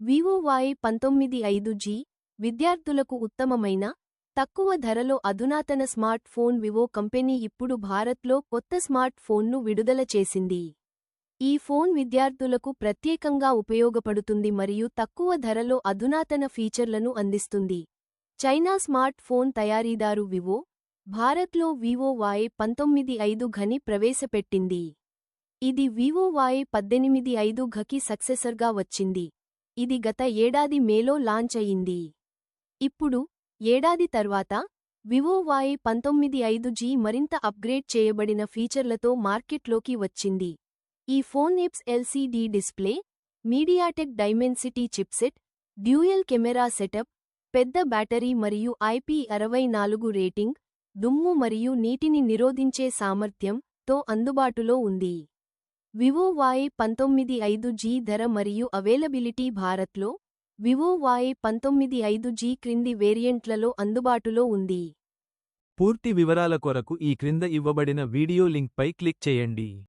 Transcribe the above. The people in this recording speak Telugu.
వివో Y19 విద్యార్థులకు ఉత్తమమైన, తక్కువ ధరలో అధునాతన స్మార్ట్ ఫోన్. వివో కంపెనీ ఇప్పుడు భారత్లో కొత్త స్మార్ట్ ఫోన్ను విడుదల చేసింది. ఈ ఫోన్ విద్యార్థులకు ప్రత్యేకంగా ఉపయోగపడుతుంది మరియు తక్కువ ధరలో అధునాతన ఫీచర్లను అందిస్తుంది. చైనా స్మార్ట్ ఫోన్ తయారీదారు వివో, భారత్లో వివో Y19 ఘని ప్రవేశపెట్టింది. ఇది వివో Y18 సక్సెసర్గా వచ్చింది. ఇది గత ఏడాది మేలో లాంచ్ అయింది. ఇప్పుడు, ఏడాది తర్వాత, వివో Y19 మరింత అప్గ్రేడ్ చేయబడిన ఫీచర్లతో మార్కెట్లోకి వచ్చింది. ఈ phone eps LCD display, MediaTek Dimensity chipset, dual camera setup, పెద్ద బ్యాటరీ మరియు IP64 రేటింగ్, దుమ్ము మరియు నీటిని నిరోధించే సామర్థ్యం తో అందుబాటులో ఉంది. వివో Y19 ధర మరియు అవైలబిలిటీ. భారత్లో, వివో Y19 క్రింది వేరియంట్లలో అందుబాటులో ఉంది. పూర్తి వివరాల కొరకు ఈ క్రింద ఇవ్వబడిన వీడియో లింక్పై క్లిక్ చేయండి.